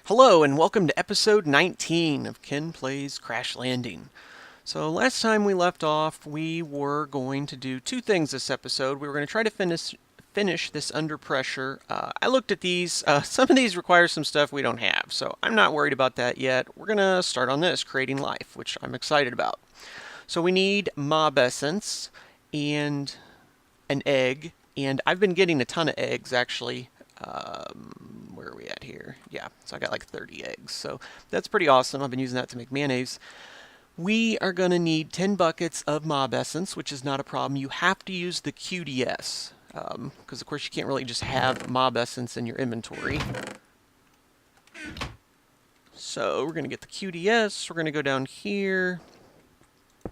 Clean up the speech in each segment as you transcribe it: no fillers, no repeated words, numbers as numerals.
Hello and welcome to episode 19 of Ken Plays Crash Landing. So last time we left off, we were going to do two things this episode. We were going to try to finish this under pressure. I looked at these. Some of these require some stuff we don't have, so I'm not worried about that yet. We're going to start on this, creating life, which I'm excited about. So we need mob essence and an egg, and I've been getting a ton of eggs actually. Where are we at here? Yeah, so I got like 30 eggs. So that's pretty awesome. I've been using that to make mayonnaise. We are going to need 10 buckets of mob essence, which is not a problem. You have to use the QDS, because of course you can't really just have mob essence in your inventory. So we're going to get the QDS. We're going to go down here. We're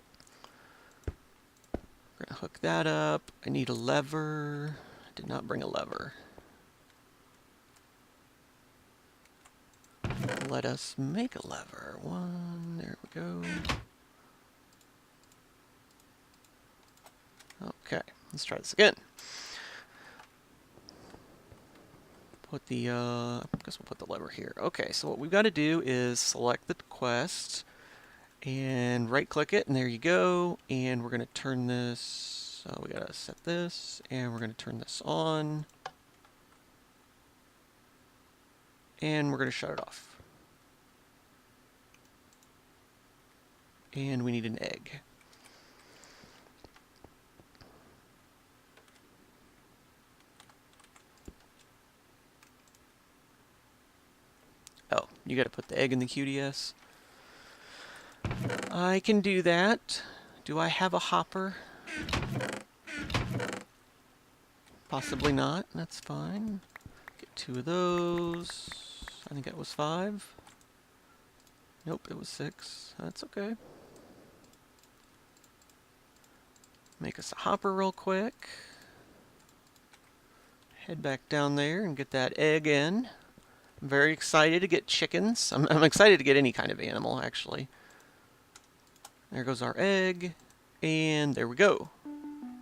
going to hook that up. I need a lever. I did not bring a lever. Let us make a lever. One, there we go. Okay, let's try this again. Put the, I guess we'll put the lever here. Okay, so what we've got to do is select the quest and right click it, and there you go. And we're going to turn this, we got to set this, and we're going to turn this on. And we're going to shut it off. And we need an egg. Oh, you got to put the egg in the QDS. I can do that. Do I have a hopper? Possibly not. That's fine. Get 2 of those. I think that was 5. Nope, it was 6. That's okay. Make us a hopper real quick. Head back down there and get that egg in. I'm very excited to get chickens. I'm excited to get any kind of animal, actually. There goes our egg. And there we go.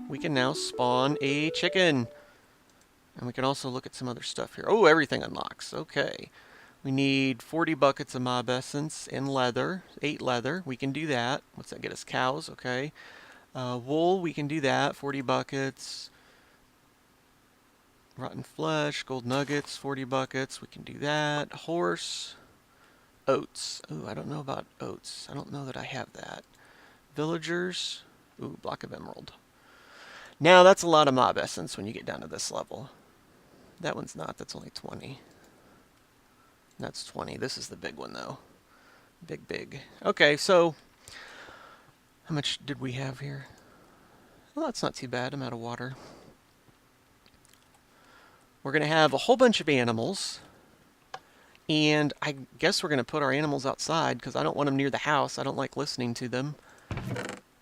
We can now spawn a chicken. And we can also look at some other stuff here. Oh, everything unlocks. Okay. We need 40 buckets of mob essence and leather. 8 leather. We can do that. What's that get us? Cows. Okay. Wool, we can do that. 40 buckets. Rotten flesh, gold nuggets, 40 buckets. We can do that. Horse. Oats. Ooh, I don't know about oats. I don't know that I have that. Villagers. Ooh, block of emerald. Now that's a lot of mob essence when you get down to this level. That one's not. That's only 20. That's 20. This is the big one, though. Big. Okay, so how much did we have here? Well, that's not too bad. I'm out of water. We're going to have a whole bunch of animals. And I guess we're going to put our animals outside because I don't want them near the house. I don't like listening to them.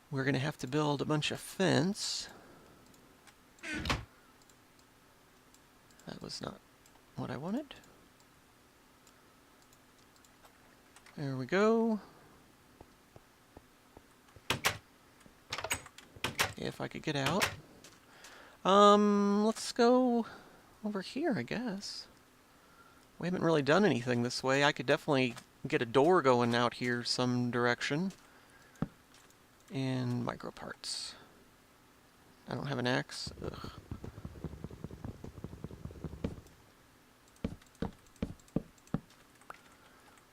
We're going to have to build a bunch of fence. That was not what I wanted. There we go. If I could get out. Let's go over here, I guess. We haven't really done anything this way. I could definitely get a door going out here some direction. And micro parts. I don't have an axe. Ugh.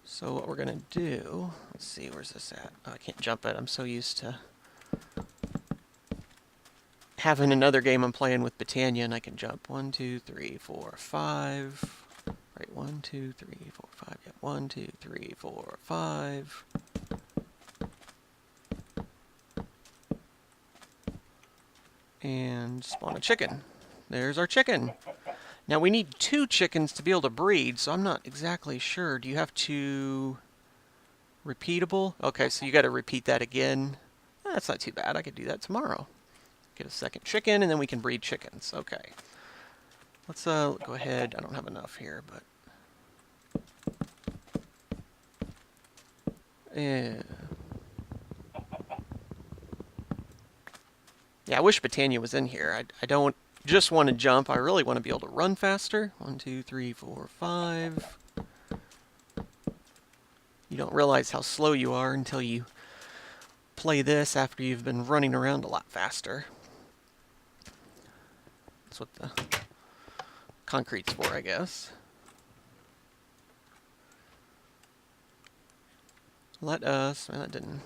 So what we're going to do, let's see, where's this at? Oh, I can't jump it. I'm so used to having another game I'm playing with Britannia, and I can jump 1, 2, 3, 4, 5. Right, 1, 2, 3, 4, 5. Yeah, 1, 2, 3, 4, 5. And spawn a chicken. There's our chicken. Now we need 2 chickens to be able to breed, so I'm not exactly sure. Do you have to repeatable? Okay, so you got to repeat that again. That's not too bad. I could do that tomorrow. Get a second chicken, and then we can breed chickens. Okay. Let's go ahead. I don't have enough here, but yeah. Yeah, I wish Britannia was in here. I don't just want to jump. I really want to be able to run faster. 1, 2, 3, 4, 5. don't realize how slow you are until you play this after you've been running around a lot faster. That's what the concrete's for, I guess. Let us... Well, that didn't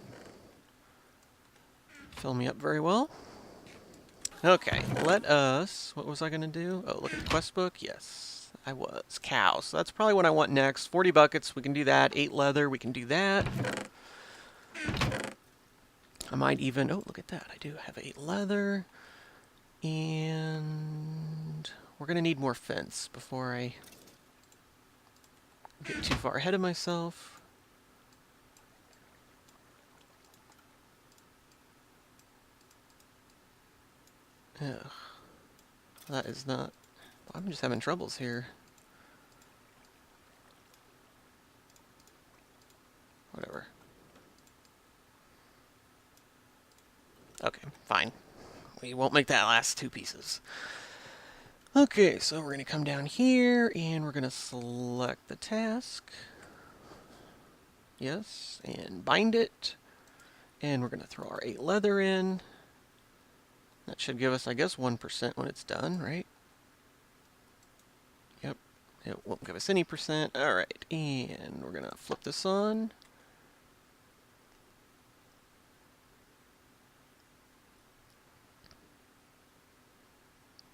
fill me up very well. Okay, let us... What was I going to do? Oh, look at the quest book? Yes, I was. Cow. So that's probably what I want next. 40 buckets, we can do that. 8 leather, we can do that. I might even... Oh, look at that. I do have 8 leather. And... We're going to need more fence before I get too far ahead of myself. Ugh. That is not... I'm just having troubles here. Whatever. Okay, fine. We won't make that last 2 pieces. Okay, so we're going to come down here, and we're going to select the task. Yes, and bind it. And we're going to throw our 8 leather in. That should give us, I guess, 1% when it's done, right? Yep. It won't give us any percent. Alright, and we're going to flip this on.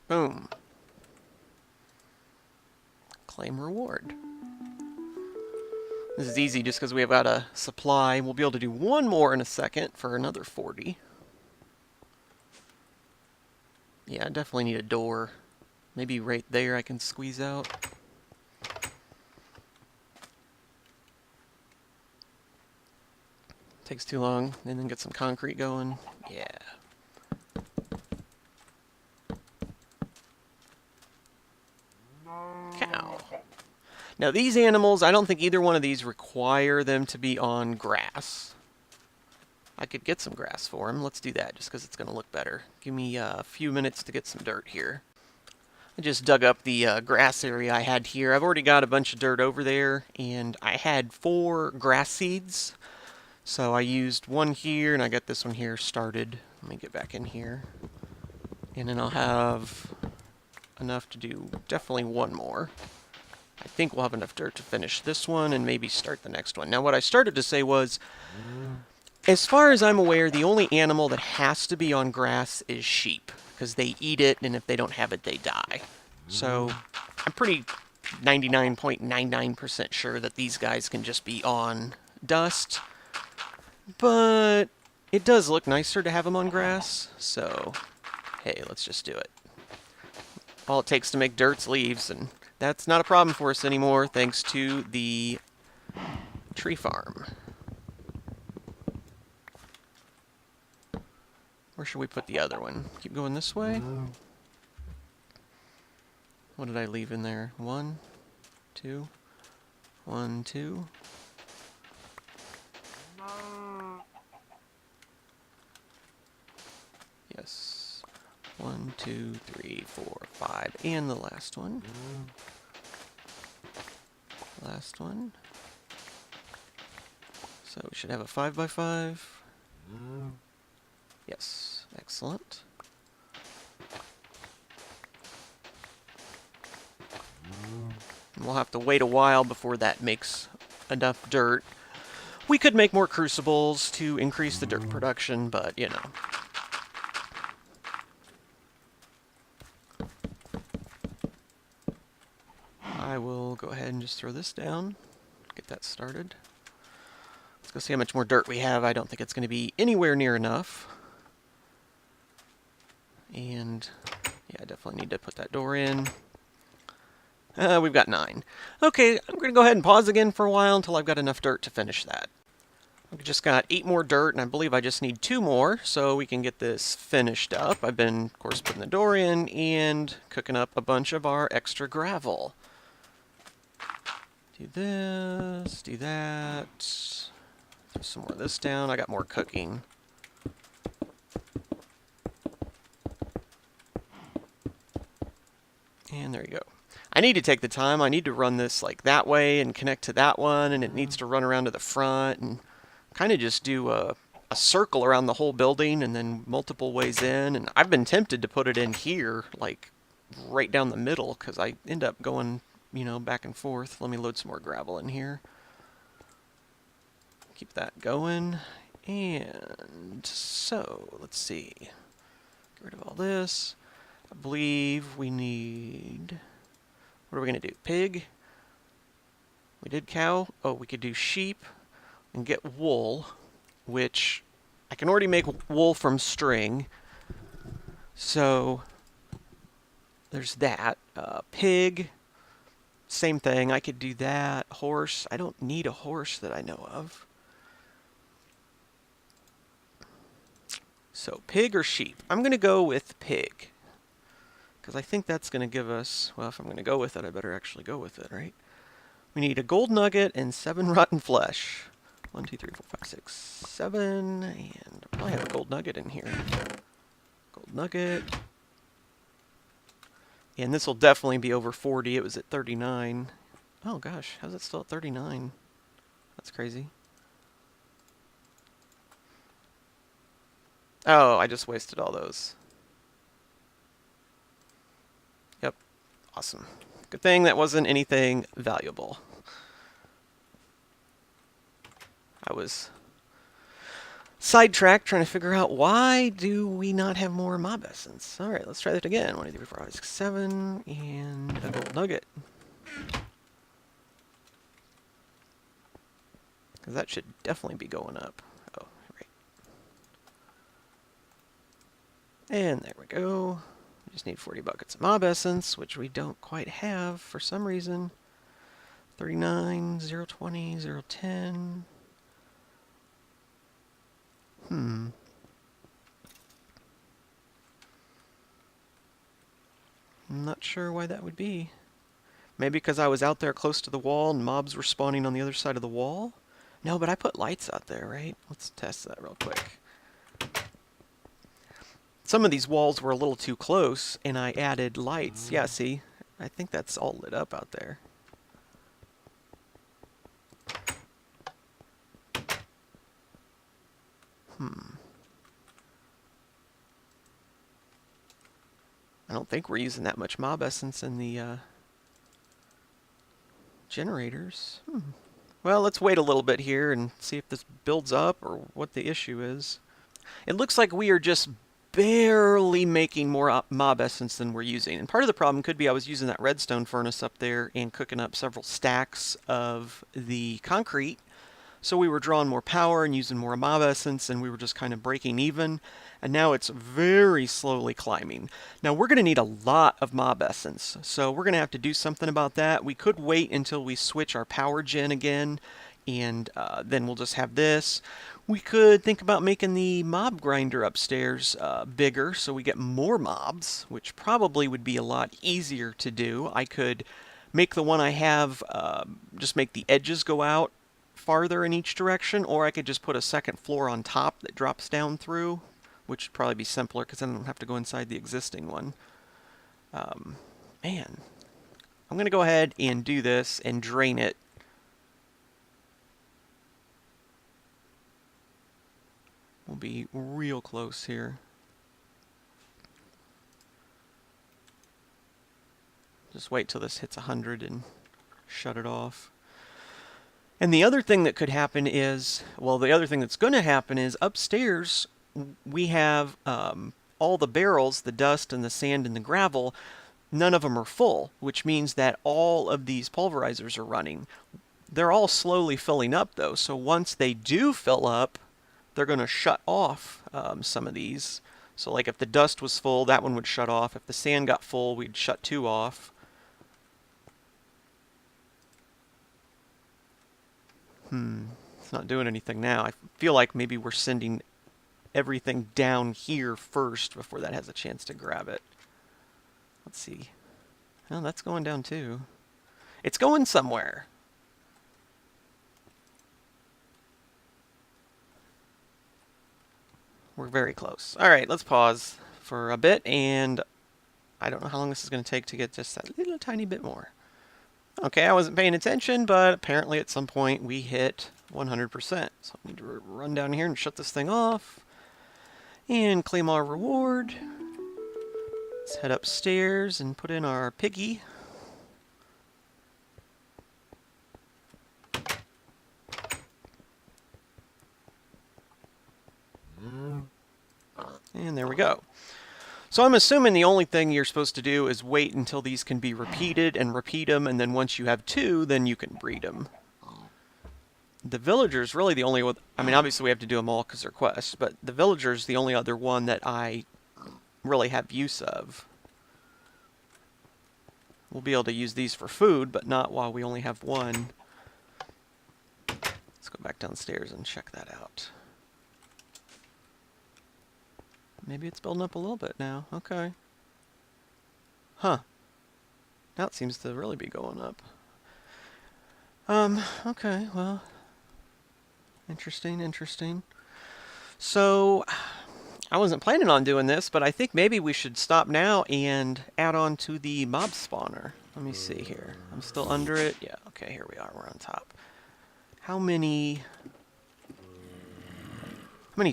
Boom. Claim reward. This is easy just because we have got a supply. We'll be able to do 1 more in a second for another 40. Yeah, I definitely need a door. Maybe right there I can squeeze out. Takes too long, and then get some concrete going. Yeah. Cow. Now these animals, I don't think either one of these require them to be on grass. I could get some grass for them. Let's do that, just because it's going to look better. Give me a few minutes to get some dirt here. I just dug up the grass area I had here. I've already got a bunch of dirt over there, and I had 4 grass seeds. So I used 1 here, and I got this one here started. Let me get back in here. And then I'll have enough to do definitely 1 more. I think we'll have enough dirt to finish this one and maybe start the next one. Now what I started to say was, as far as I'm aware, the only animal that has to be on grass is sheep, because they eat it, and if they don't have it, they die. So I'm pretty 99.99% sure that these guys can just be on dust. But it does look nicer to have them on grass, so hey, let's just do it. All it takes to make dirt's leaves, and that's not a problem for us anymore, thanks to the tree farm. Where should we put the other one? Keep going this way? What did I leave in there? 1, 2, 1, 2. Yes. 1, 2, 3, 4, 5. And the last one. Last one. So we should have a 5x5. Yes, excellent. And we'll have to wait a while before that makes enough dirt. We could make more crucibles to increase the dirt production, but, you know. I will go ahead and just throw this down, get that started. Let's go see how much more dirt we have. I don't think it's going to be anywhere near enough. And, yeah, I definitely need to put that door in. We've got 9. Okay, I'm going to go ahead and pause again for a while until I've got enough dirt to finish that. I've just got 8 more dirt, and I believe I just need 2 more so we can get this finished up. I've been, of course, putting the door in and cooking up a bunch of our extra gravel. Do this, do that. Throw some more of this down. I got more cooking. And there you go. I need to take the time. I need to run this like that way and connect to that one, and it needs to run around to the front and kind of just do a circle around the whole building and then multiple ways in. And I've been tempted to put it in here, like right down the middle, because I end up going, you know, back and forth. Let me load some more gravel in here. Keep that going. And so, let's see. Get rid of all this. I believe we need... What are we going to do? Pig? We did cow. Oh, we could do sheep and get wool, which I can already make wool from string. So there's that. Pig, same thing. I could do that. Horse. I don't need a horse that I know of. So pig or sheep? I'm going to go with pig, because I think that's going to give us, well, if I'm going to go with it, I better actually go with it, right? We need a gold nugget and 7 rotten flesh. 1, 2, 3, 4, 5, 6, 7, and I have a gold nugget in here. Gold nugget. And this will definitely be over 40. It was at 39. Oh gosh, how's it still at 39? That's crazy. Oh, I just wasted all those. Yep, awesome. Good thing that wasn't anything valuable. I was sidetracked trying to figure out why do we not have more mob essence. All right, let's try that again. 1, 2, 3, 4, 5, 6, 7, and a gold nugget. Because that should definitely be going up. Oh, right. And there we go. We just need 40 buckets of mob essence, which we don't quite have for some reason. 39, 020, 010. I'm not sure why that would be. Maybe because I was out there close to the wall and mobs were spawning on the other side of the wall? No, but I put lights out there, right? Let's test that real quick. Some of these walls were a little too close, and I added lights. Yeah, see? I think that's all lit up out there. I don't think we're using that much mob essence in the generators. Well, let's wait a little bit here and see if this builds up or what the issue is. It looks like we are just barely making more mob essence than we're using. And part of the problem could be I was using that redstone furnace up there and cooking up several stacks of the concrete. So we were drawing more power and using more mob essence, and we were just kind of breaking even. And now it's very slowly climbing. Now we're going to need a lot of mob essence, so we're going to have to do something about that. We could wait until we switch our power gen again, and then we'll just have this. We could think about making the mob grinder upstairs bigger so we get more mobs, which probably would be a lot easier to do. I could make the one I have, just make the edges go out farther in each direction, or I could just put a second floor on top that drops down through, which would probably be simpler because then I don't have to go inside the existing one. Man, I'm going to go ahead and do this and drain it. We'll be real close here. Just wait till this hits 100 and shut it off. And the other thing that could happen is, well, the other thing that's going to happen is upstairs we have all the barrels, the dust and the sand and the gravel, none of them are full, which means that all of these pulverizers are running. They're all slowly filling up though, so once they do fill up, they're going to shut off some of these. So like if the dust was full, that one would shut off. If the sand got full, we'd shut 2 off. It's not doing anything now. I feel like maybe we're sending everything down here first before that has a chance to grab it. Let's see. Oh, that's going down too. It's going somewhere. We're very close. All right, let's pause for a bit and I don't know how long this is going to take to get just that little tiny bit more. Okay, I wasn't paying attention, but apparently at some point we hit 100%. So I need to run down here and shut this thing off. And claim our reward. Let's head upstairs and put in our piggy. And there we go. So I'm assuming the only thing you're supposed to do is wait until these can be repeated and repeat them, and then once you have 2, then you can breed them. The villager's really the only one. I mean, obviously we have to do them all because they're quests, but the villager's the only other one that I really have use of. We'll be able to use these for food, but not while we only have 1. Let's go back downstairs and check that out. Maybe it's building up a little bit now. Okay. Huh. Now it seems to really be going up. Okay, well. Interesting. So, I wasn't planning on doing this, but I think maybe we should stop now and add on to the mob spawner. Let me see here. I'm still under it. Yeah, okay, here we are. We're on top. How many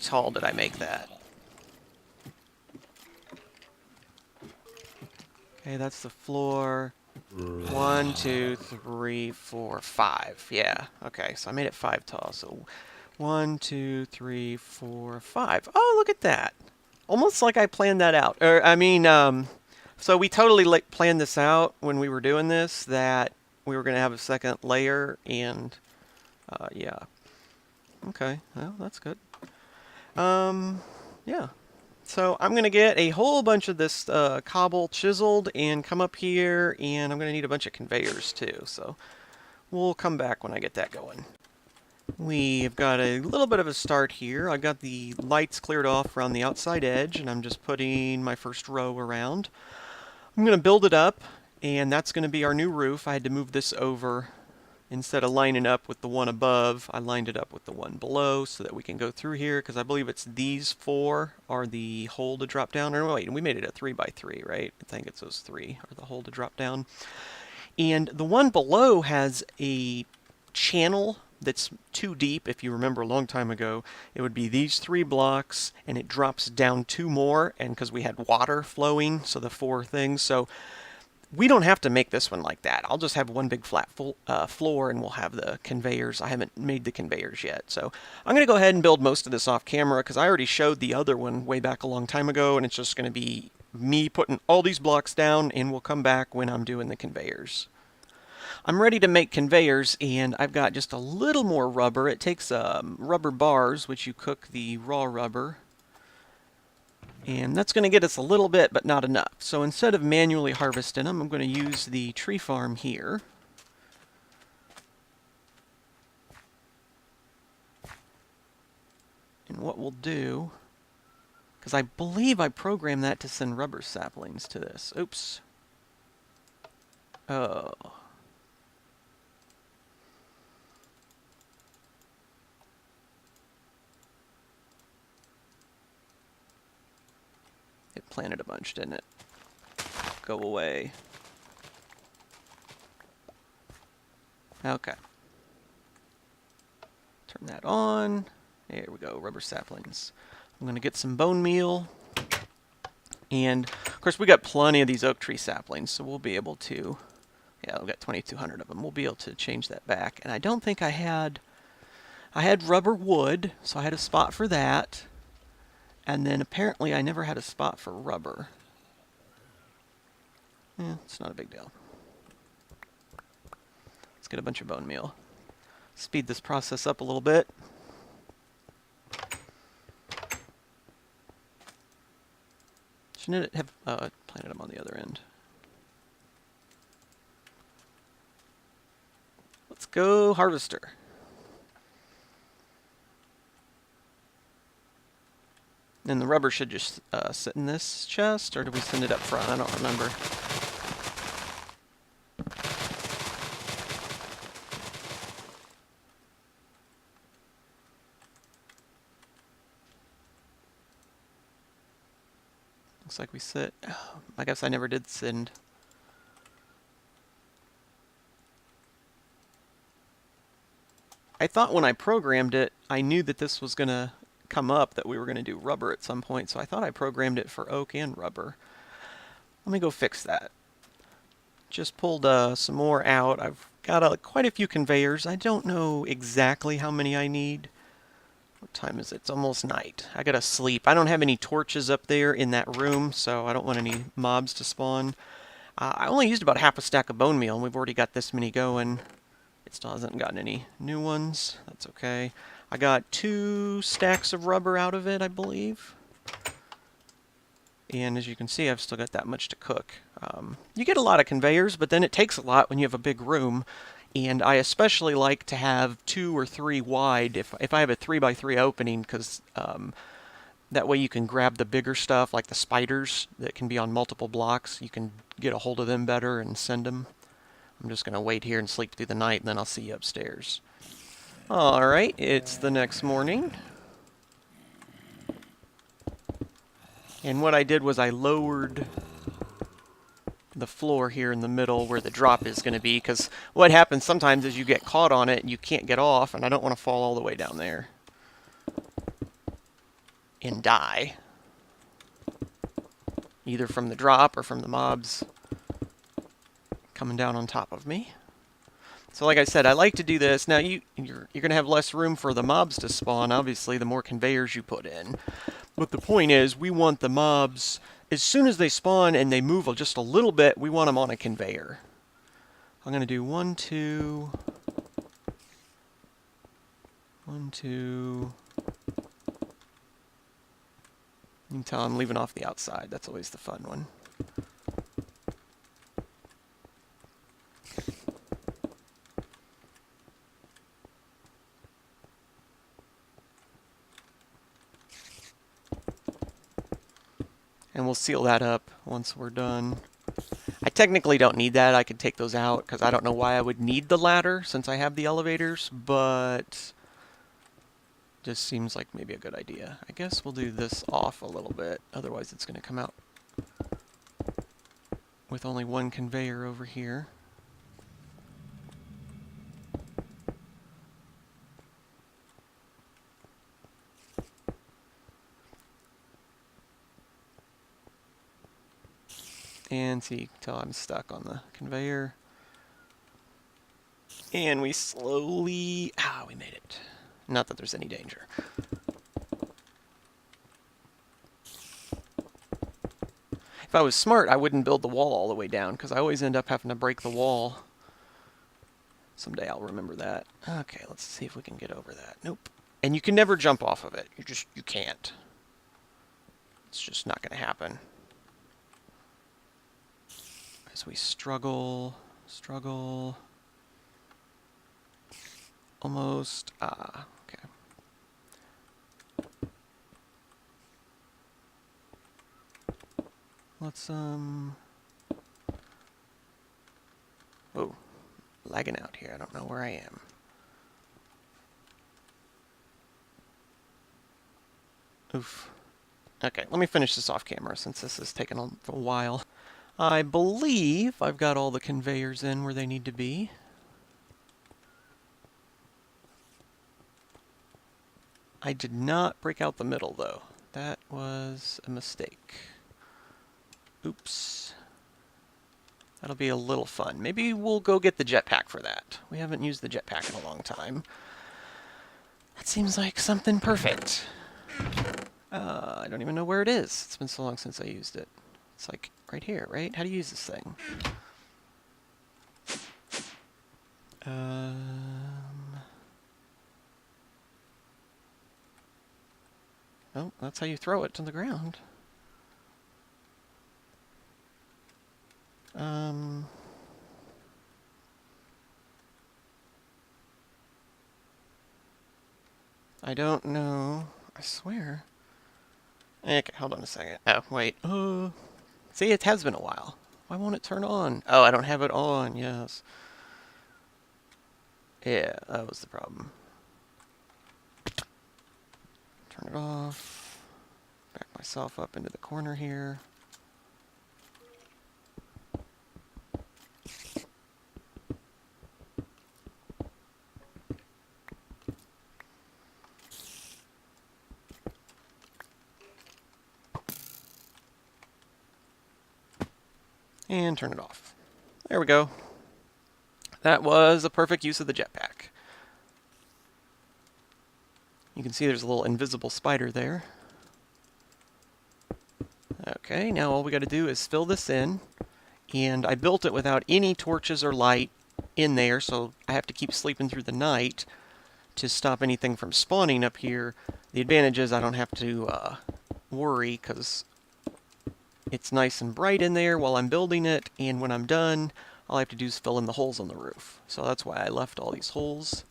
tall did I make that? Okay, that's the floor. 1, 2, 3, 4, 5. Yeah, okay, so I made it 5 tall. So 1, 2, 3, 4, 5. Oh, look at that. Almost like I planned that out. Or, I mean, so we totally planned this out when we were doing this, that we were going to have a second layer, and, yeah. Okay, well, that's good. Yeah. So I'm going to get a whole bunch of this cobble chiseled and come up here, and I'm going to need a bunch of conveyors too. So we'll come back when I get that going. We've got a little bit of a start here. I got the lights cleared off around the outside edge, and I'm just putting my first row around. I'm going to build it up, and that's going to be our new roof. I had to move this over. Instead of lining up with the one above, I lined it up with the one below so that we can go through here, because I believe it's these 4 are the hole to drop down. Or wait, we made it a 3x3, right? I think it's those 3 are the hole to drop down. And the one below has a channel that's too deep. If you remember a long time ago, it would be these 3 blocks, and it drops down 2 more, and because we had water flowing, so the 4 things. So we don't have to make this one like that. I'll just have one big flat floor, and we'll have the conveyors. I haven't made the conveyors yet. So I'm going to go ahead and build most of this off camera, because I already showed the other one way back a long time ago, and it's just going to be me putting all these blocks down, and we'll come back when I'm doing the conveyors. I'm ready to make conveyors, and I've got just a little more rubber. It takes rubber bars, which you cook the raw rubber. And that's going to get us a little bit, but not enough. So instead of manually harvesting them, I'm going to use the tree farm here. And what we'll do, because I believe I programmed that to send rubber saplings to this. Oops. Oh. It planted a bunch, didn't it? Go away. Okay. Turn that on. There we go, rubber saplings. I'm going to get some bone meal. And, of course, we got plenty of these oak tree saplings, so we'll be able to... Yeah, we've got 2,200 of them. We'll be able to change that back. And I don't think I had rubber wood, so I had a spot for that. And then apparently I never had a spot for rubber. Yeah, it's not a big deal. Let's get a bunch of bone meal. Speed this process up a little bit. Shouldn't it have planted them on the other end? Let's go harvester. And the rubber should just sit in this chest, or do we send it up front? I don't remember. Looks like we sit. I guess I never did send. I thought when I programmed it, I knew that this was going to come up, that we were going to do rubber at some point, so I thought I programmed it for oak and rubber. Let me go fix that. Just pulled some more out. I've got quite a few conveyors. I don't know exactly how many I need. What time is it? It's almost night. I gotta sleep. I don't have any torches up there in that room, so I don't want any mobs to spawn. I only used about half a stack of bone meal, and we've already got this many going. It still hasn't gotten any new ones. That's okay. I got 2 stacks of rubber out of it, I believe. And as you can see, I've still got that much to cook. You get a lot of conveyors, but then it takes a lot when you have a big room. And I especially like to have 2 or 3 wide if I have a 3x3 opening, because that way you can grab the bigger stuff, like the spiders that can be on multiple blocks. You can get a hold of them better and send them. I'm just going to wait here and sleep through the night, and then I'll see you upstairs. Alright, it's the next morning. And what I did was I lowered the floor here in the middle where the drop is going to be, because what happens sometimes is you get caught on it and you can't get off, and I don't want to fall all the way down there and die, either from the drop or from the mobs coming down on top of me. So like I said, I like to do this. Now you're going to have less room for the mobs to spawn, obviously, the more conveyors you put in. But the point is, we want the mobs, as soon as they spawn and they move just a little bit, we want them on a conveyor. I'm going to do 1, 2, 1, 2. You can tell I'm leaving off the outside. That's always the fun one. And we'll seal that up once we're done. I technically don't need that. I could take those out because I don't know why I would need the ladder since I have the elevators, but just seems like maybe a good idea. I guess we'll do this off a little bit, otherwise it's going to come out with only 1 conveyor over here. And see, you can tell I'm stuck on the conveyor. And we slowly... we made it. Not that there's any danger. If I was smart, I wouldn't build the wall all the way down, because I always end up having to break the wall. Someday I'll remember that. Okay, let's see if we can get over that. Nope. And you can never jump off of it. You can't. It's just not going to happen. As we struggle. Almost. Okay. Let's, oh. Lagging out here. I don't know where I am. Oof. Okay, let me finish this off camera since this is taking a while. I believe I've got all the conveyors in where they need to be. I did not break out the middle, though. That was a mistake. Oops. That'll be a little fun. Maybe we'll go get the jetpack for that. We haven't used the jetpack in a long time. That seems like something perfect. I don't even know where it is. It's been so long since I used it. It's like right here, right? How do you use this thing? Oh, that's how you throw it to the ground. I don't know. I swear. Okay, hold on a second. Oh, wait. See, it has been a while. Why won't it turn on? Oh, I don't have it on. Yes. Yeah, that was the problem. Turn it off. Back myself up into the corner here. And turn it off. There we go. That was a perfect use of the jetpack. You can see there's a little invisible spider there. Okay, now all we got to do is fill this in. And I built it without any torches or light in there, so I have to keep sleeping through the night to stop anything from spawning up here. The advantage is I don't have to worry, because it's nice and bright in there while I'm building it, and when I'm done, all I have to do is fill in the holes on the roof. So that's why I left all these holes.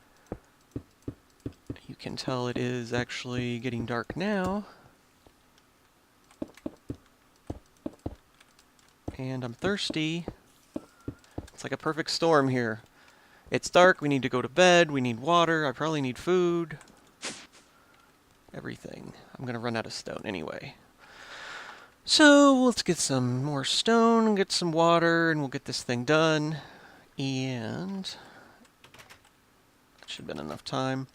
You can tell it is actually getting dark now. And I'm thirsty. It's like a perfect storm here. It's dark, we need to go to bed, we need water, I probably need food. Everything. I'm gonna run out of stone anyway. So let's get some more stone, get some water, and we'll get this thing done. And that should have been enough time.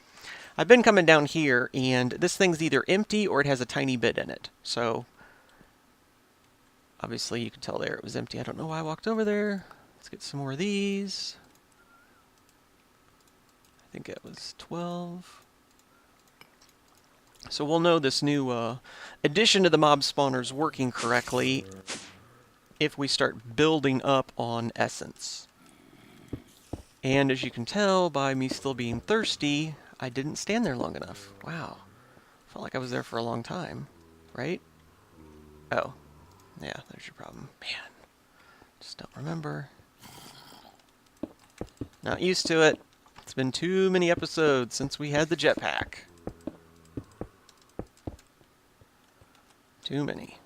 I've been coming down here, and this thing's either empty or it has a tiny bit in it. So obviously you can tell there it was empty. I don't know why I walked over there. Let's get some more of these. I think it was 12. So we'll know this new addition to the mob spawner's working correctly if we start building up on essence. And as you can tell by me still being thirsty, I didn't stand there long enough. Wow. Felt like I was there for a long time, right? Oh. Yeah, there's your problem. Man. Just don't remember. Not used to it. It's been too many episodes since we had the jetpack. Too many.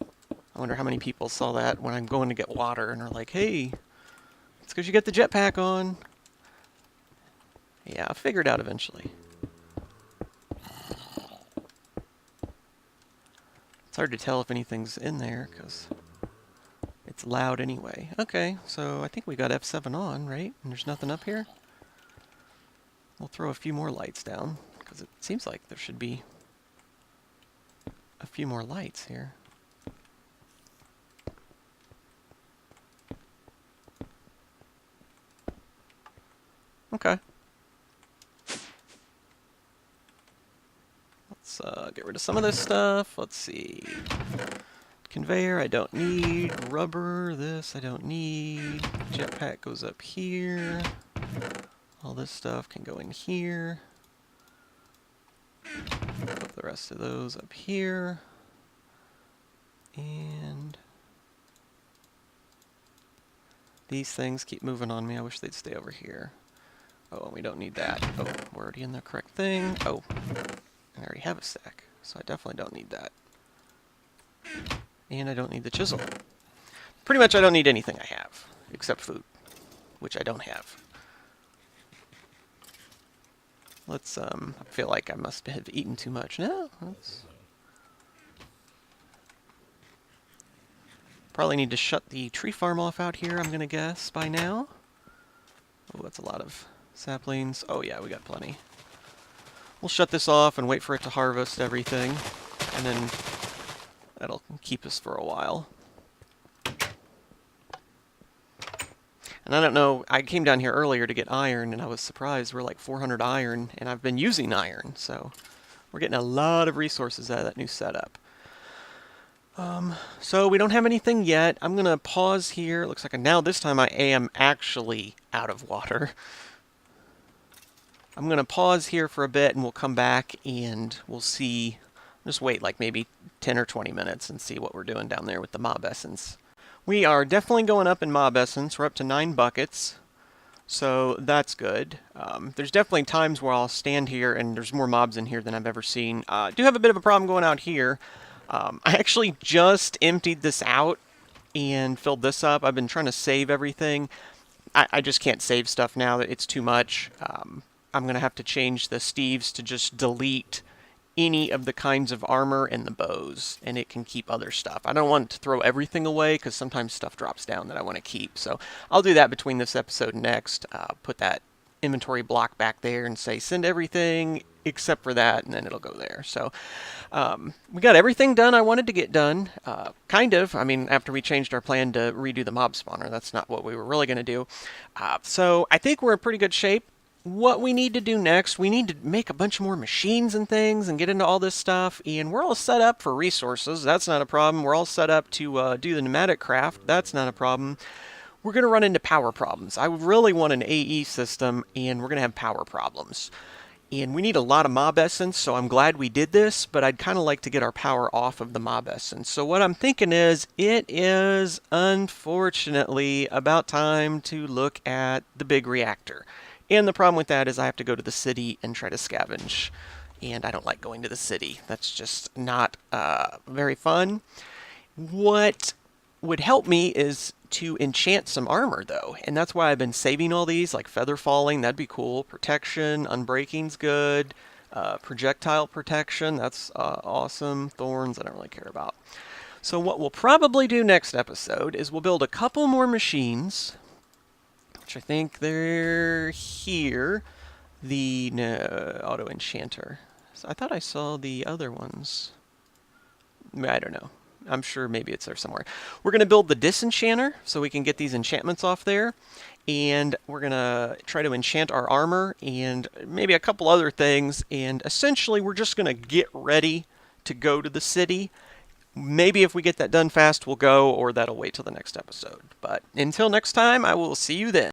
I wonder how many people saw that when I'm going to get water and are like, hey, it's because you get the jetpack on. Yeah, I'll figure it out eventually. It's hard to tell if anything's in there because it's loud anyway. Okay, so I think we got F7 on, right? And there's nothing up here? We'll throw a few more lights down because it seems like there should be a few more lights here. Okay. Let's get rid of some of this stuff. Let's see. Conveyor, I don't need. Rubber, this I don't need. Jetpack goes up here. All this stuff can go in here. Put the rest of those up here. And these things keep moving on me. I wish they'd stay over here. Oh, we don't need that. Oh, we're already in the correct thing. Oh, I already have a stack, so I definitely don't need that. And I don't need the chisel. Pretty much I don't need anything I have, except food, which I don't have. Let's, I feel like I must have eaten too much. No, let's... Probably need to shut the tree farm off out here, I'm going to guess, by now. Oh, that's a lot of saplings. Oh yeah, we got plenty. We'll shut this off and wait for it to harvest everything, and then that'll keep us for a while. And I don't know, I came down here earlier to get iron, and I was surprised we're like 400 iron, and I've been using iron, so we're getting a lot of resources out of that new setup. So we don't have anything yet. I'm going to pause here. It looks like now this time I am actually out of water. I'm going to pause here for a bit, and we'll come back, and we'll see. Just wait like maybe 10 or 20 minutes and see what we're doing down there with the mob essence. We are definitely going up in mob essence. We're up to 9 buckets, so that's good. There's definitely times where I'll stand here and there's more mobs in here than I've ever seen. I do have a bit of a problem going out here. I actually just emptied this out and filled this up. I've been trying to save everything. I just can't save stuff now. It's too much. I'm going to have to change the Steves to just delete any of the kinds of armor and the bows, and it can keep other stuff. I don't want to throw everything away because sometimes stuff drops down that I want to keep. So I'll do that between this episode and next. Put that inventory block back there and say send everything except for that, and then it'll go there. So we got everything done I wanted to get done, kind of. I mean, after we changed our plan to redo the mob spawner, that's not what we were really going to do. So I think we're in pretty good shape. What we need to do next, we need to make a bunch more machines and things and get into all this stuff. And we're all set up for resources. That's not a problem. We're all set up to do the pneumatic craft. That's not a problem. We're going to run into power problems. I really want an AE system, and we're going to have power problems. And we need a lot of mob essence, so I'm glad we did this, but I'd kind of like to get our power off of the mob essence. So what I'm thinking is, it is unfortunately about time to look at the big reactor. And the problem with that is I have to go to the city and try to scavenge. And I don't like going to the city. That's just not very fun. What would help me is to enchant some armor, though, and that's why I've been saving all these, like feather falling. That'd be cool. Protection, unbreaking's good. Projectile protection, that's awesome. Thorns, I don't really care about. So what we'll probably do next episode is we'll build a couple more machines, which I think they're here. The auto enchanter. So I thought I saw the other ones. I don't know. I'm sure maybe it's there somewhere. We're going to build the disenchanter so we can get these enchantments off there. And we're going to try to enchant our armor and maybe a couple other things. And essentially, we're just going to get ready to go to the city. Maybe if we get that done fast, we'll go, or that'll wait till the next episode. But until next time, I will see you then.